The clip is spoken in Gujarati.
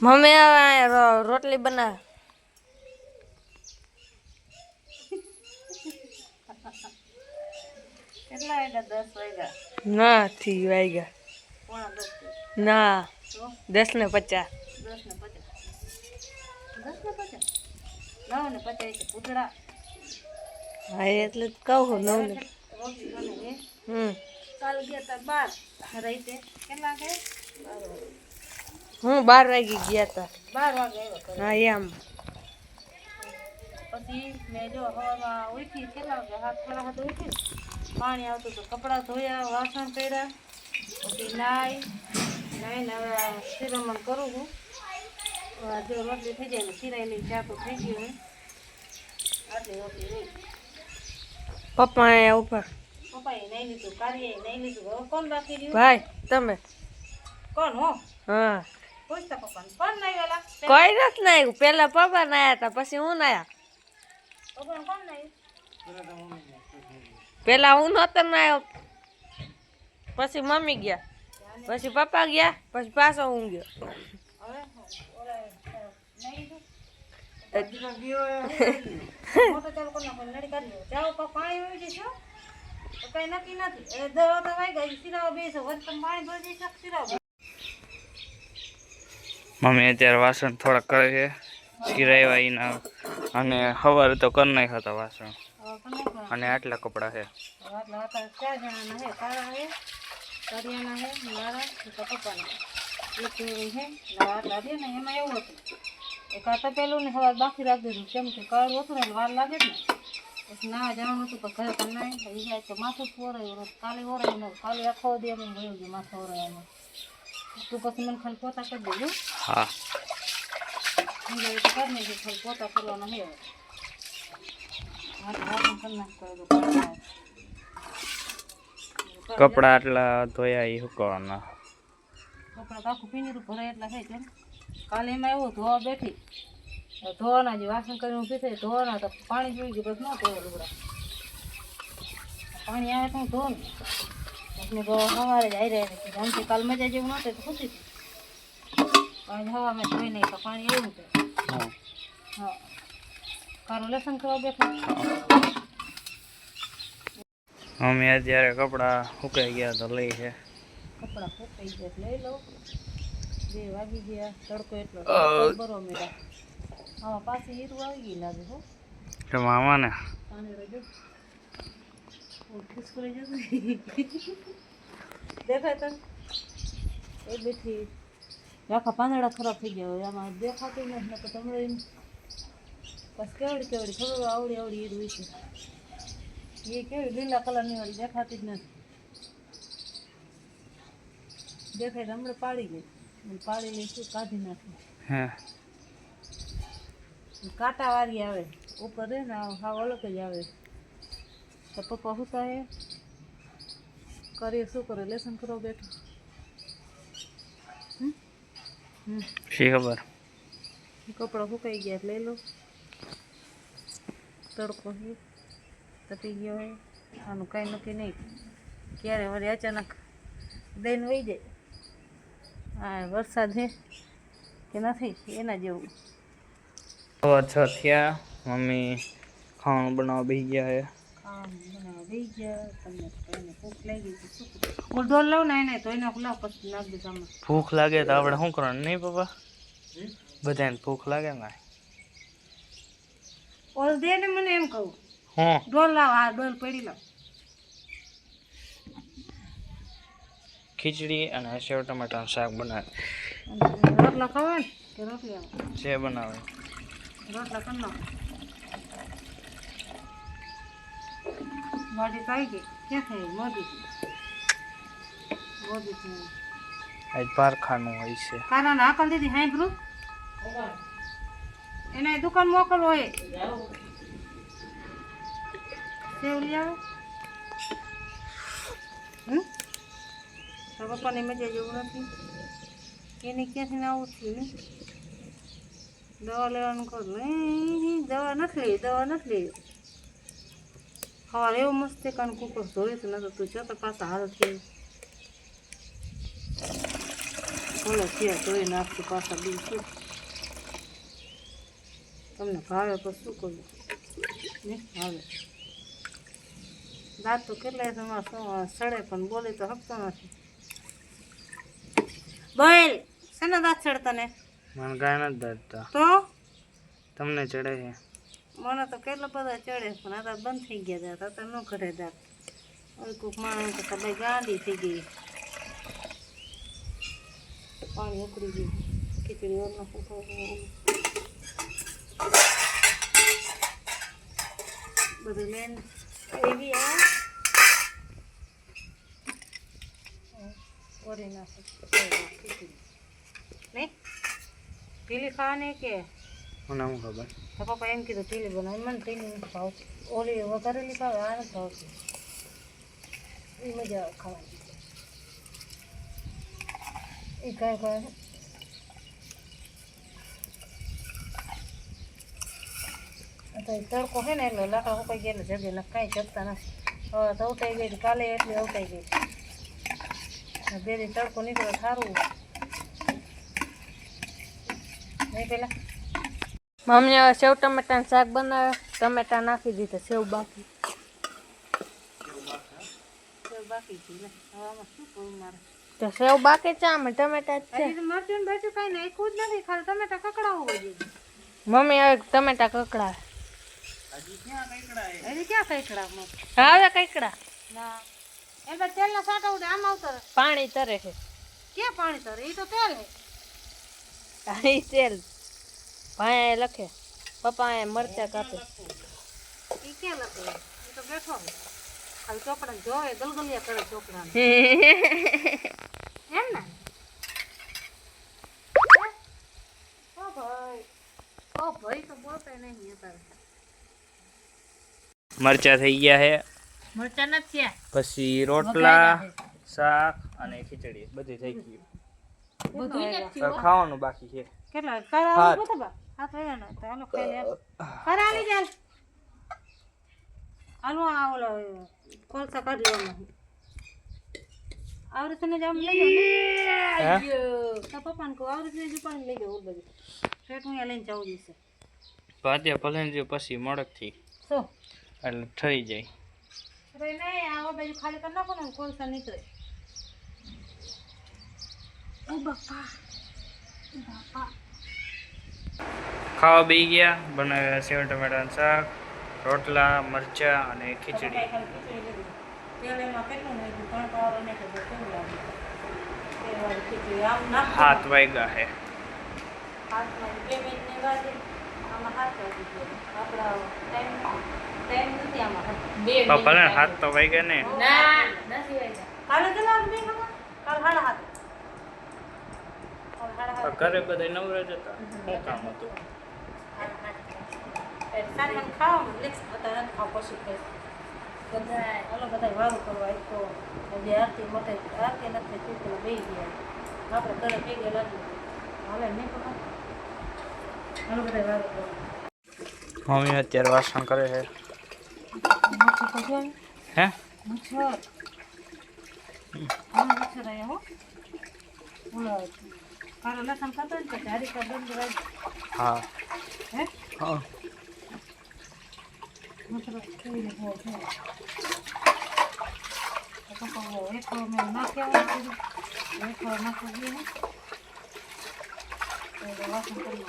મમ્મી હવે રોટલી બના કેટલા વાગ્યા 10 વાગ્યા નથી વાગ્યા પોણા 10 ના તો 10:50 10 ને 50 10 ને 50 9 ને 50 છે પૂતળા હા એટલે જ કહું 9 ને રોટલી બને હે કાલ ગયા તા 12 રાઈતે કેટલા કે 12 વાગે ગયા તા 12 વાગે આવ્યો હા એમ પછી મેં જો હવામાં ઉઠી કેટલા વાગે 7:30 ઉઠી પાણી આવતું તો કપડાં ધોયા વાસણ કર્યા પછી નાઈને હવે શિરામણ કરું છું જો રોટલી થઈ જાય ને શિરાયેલી ચા તો થઈ ગયું ને આટલી રોટલી રહી પપ્પા ઉપર પપ્પાએ નહીં લીધું કાર્યએ નહીં લીધું હવે કોણ બાકી રહ્યું ભાઈ તમે કોણ હો હા પૂછતા પપ્પાને કોણ નહીં વેલા કોઈ નથી નાખ્યું પેલા પપ્પા નાયા હતા પછી હું નાયા પપ્પાને કોણ નહીં પેલા હું નતો નાયો પછી મમ્મી ગયા પછી પપ્પા ગયા પછી પાછો હું ગયો હવે ઓલા નહીં મોટો ચાલુ કરી નાખો નડી કાઢી જાઓ પાણી વહી જશે તો કઈ નક્કી નથી એ દવા તો વાઈ ગઈ સિરાવા બેસો વચ્ચે પાણી ભરી જશે સિરાવા મમ્મી અત્યારે વાસણ થોડાક કરે છે સિરાવ્યા એના અને સવારે તો કરી નાખ્યા હતા વાસણ અને આટલા કપડાં છે આટલા હતા 4 જણાના હે તારા હે તારિયાના હે મારા પપ્પાના એક હે આટલા દે ને એમાં એવું હતું એક આ તપેલું ને સવાર બાકી રાખી દીધું કેમ કે કળ ઓછું ને વાર લાગે ને પછી ના જવાનું હતું પણ ઘરે કરી નાય એ જાય તો માથું ઓરાયું કાલે ઓરાયું ન કાલે આખો દે એમ ગયું કે માથું ઓરાયું તું પછી મને ખાલી પોતા કરી દેજો હા કરી નાખી ખાલી પોતા કરવાના હે કપડા આટલા ધોયા એ સુકવાના કપડા આખું પીનીરું ભરાય એટલા થાય કેમ કાલે એમાં એવું ધોવા બેઠી ધોવાના જે વાસણ કરીને ઊભી થઈ ધોવાના તો પાણી જોઈ ગયું બસ ન ધોવા લુગડા પાણી આવે તો હું ધોઉં ને સવારે જ આવી રહ્યા આમથી કાલ મજા જેવું નહોતું તો ખુશી પાણી હવા મેં ધોઈ નહીં તો પાણી એવું છે હા કારો લસણ કરવા બેઠો મમ્મી અત્યારે કપડાં સુકાઈ ગયા તો લઈ છે કપડાં ફૂકાઈ ગયા લઈ લઉં 2 વાગી ગયા તડકો એટલો બરો મેળા આમાં પાછી હીરું આવી ગઈ લાગે હો તો મામા ને પાણી રજો ખુશખુરી જશે દેખાય તને એ બેઠી આખા પાંદડા ખરાબ થઈ ગયા હોય આમાં દેખાતું નથી તો તમને બસ કેવડી ખબર આવડી હીરું છે એ કેવી લીલા કલરની વાળી દેખાતી જ નથી દેખાય તો હમણાં પાડી ગઈ પાડી લઈશું કાઢી નાખી હે કાંટા વાળી આવે ઉપર રહે ને હાવ અલગ જ આવે તો પપ્પા સુતા હે કરીએ શું કરે લેસન કરવા બેઠો શી ખબર કપડાં સુકાઈ ગયા લઈ લો તડકો છે તપી ગયો હોય આનું કાંઈ નક્કી નહીં ક્યારે વળી અચાનક દઈને વહી જાય હા વરસાદ છે કે નથી એના જેવું 6 થયા મમ્મી ખાવાનું બનાવવા બેસી ગયા છે ખાવાનું બનાવવા બેસી ગયા તમને કોઈને ભૂખ લાગી તો શું ઓલ ઢોલ લાવ ને એને તો એને લાવ પછી નાખી દે સામે ભૂખ લાગે તો આપણે શું કરવાનું નહીં પપ્પા બધાને ભૂખ લાગે ને ઓલ દે ને મને એમ કહું હું ડોલ લાવ હા ડોલ પડી લાવ ખીચડી અને સેવ ટમાટાનું શાક બનાવે રોટલા ખાવા ને કે રોટલી આવે જે બનાવે રોટલા કરી નાખો ગાડી તો આવી ગઈ ક્યાં થઈ મોદી આજ પારખાનું હોય છે કાના હાકલ દીધી હાઈ બ્રુ એને દુકાન મોકલવો હોય સેવ લઈ આવે તો પપ્પાની મજા જેવું નથી એને ક્યાંથી ને આવું થયું ને દવા લેવાનું કરું નહીં દવા નથી લેવી સવારે એવું મસ્ત કાન કુકર ધોયું હતું નતું તું જતો પાછા હાલ થઈ ઓલો છે ધોઈ નાખશું પાછા બીજું તમને ભાવે તો શું કરવું ને ભાવે દાંત તો કેટલાય તમારા સડે પણ બોલી તો હકતો નથી બોલ શેના દાંત ચડતા ને મને કાંઈ નથી દાદતા તો તમને ચડે છે મને તો કેટલા બધા ચડે પણ આ તો બંધ થઈ ગયા દાંત આ ન ઘડે દાંત હવે કોઈક માણસ તો ભાઈ ગાંડી થઈ ગઈ પાણી ઉકળી ગયું ખીચડી ઓરનો બધું લઈને એવી આ ઓરી નાખે ખીચડી નહીં પીલી ખાવાની કે મને શું ખબર તો પપ્પા એમ કીધું પીલી બનાવી મને પીલી નથી ભાવતી ઓલી વઘારેલી ખાવે આ નથી ભાવતી એ મજા આવે ખાવાની એ કાંઈ કાંઈ તો તડકો છે ને એટલે લાકડા ઉકાઈ ગયા એટલે જગ્યા ને કાંઈ જગતા નથી હવે તો ઉઠાઈ ગઈ કાલે એટલી ઉઠાઈ ગઈ બે દી તડકો નીકળે સારું નહીં પેલા મમ્મી હવે સેવ ટમેટાનું શાક બનાવે ટમેટા નાખી દીધા સેવ બાકી બાકી છે ને હવે આમાં શું કરું મારે તો સેવ બાકી છે આમાં ટમેટા જ છે હજી મરચું ને બરચું કાંઈ નાખ્યું જ નથી ખાલી ટમેટા કકડાવું હોય છે મમ્મી હવે ટમેટા કકડા હજી ક્યાં કઈકડા હવે કઈકડા ના એ બધા તેલના સાંટા ઉડે આમ આવતા પાણી તરે છે ક્યાં પાણી તરે એ તો તેલ હે અહીં તેલ ભાઈ લખે પપ્પા એ મરચા કાપે એ ક્યાં લખે એ તો બેઠો હે ખાલી ચોપડા જોવે ગલગલિયા કરે ચોપડા એમ ને ઓ ભાઈ તો બોલતા નહીં અત્યારે મરચા થઈ ગયા છે મરચા નથી પછી રોટલા શાક અને ખીચડી બધી થઈ ગઈ બધું હવે ખાવાનું બાકી છે કેટલા કરા બધા હાથ વાગ્યા ને તો હાલો ખાઈ લે કરા આવી જાય હાલો આ ઓલો કોલસા કાઢી લેવાનો આવરે તને જામ લઈ જાવ ને તો પપ્પાને કહો આવરે તને પાણી લઈ જાવ બધું ફેટ હું લઈને જવું જશે ભાત્યા પલંજી પછી મોડકથી શું એટલે થઈ જાય અરે નહીં આ બાજુ ખાલી કરી નાખો ને કોલસા નીકળે ઓ બાપા ખાવા બેસી ગયા બનાવ્યા સેવ ટમેટાનું શાક રોટલા મરચા અને ખીચડી તેલ એમાં કેટલું નાખ્યું 3 પાવર નાખ્યું કેવું લાગે તેલવાળી ખીચડી આમ નાખ 7 વાગ્યા છે હાથમાં 2 મિનિટ ની વાત આમાં હાથ વાગી ગયો આપણા ટાઈમ નથી આમાં ભલે 7 તો વાગ્યા ને ના નથી વાગ્યા કાલે કેટલા વાગે ખબર કાલ 7:30 ઘરે બધા નવરા જ હતા શું કામ હતું સામાન ખાવા લેક્સ બતા નથી ખાવ પછી ખાઈશ બધા ઓલો બધા વારું કરવા એક તો જે આરતી મોટે આરતી નથી ચૂકલા બેસી ગયા આપણે ઘરે થઈ ગયા લાગ્યું હવે નહીં ખબર ઓલો બધા વારું કરવા મમ્મી અત્યારે વાસણ કરે છે મચ્છર તો જો હે મચ્છર મચ્છર આયા હો ઓલો કારો લસણ ખાતો ને તો જારી કા બંધ રાખ હા હે હા મચ્છર કેવી રીતે હોય છે તો કહો એક મેં નાખ્યા હોય એક નાખી દીધું તો વાસણ કરી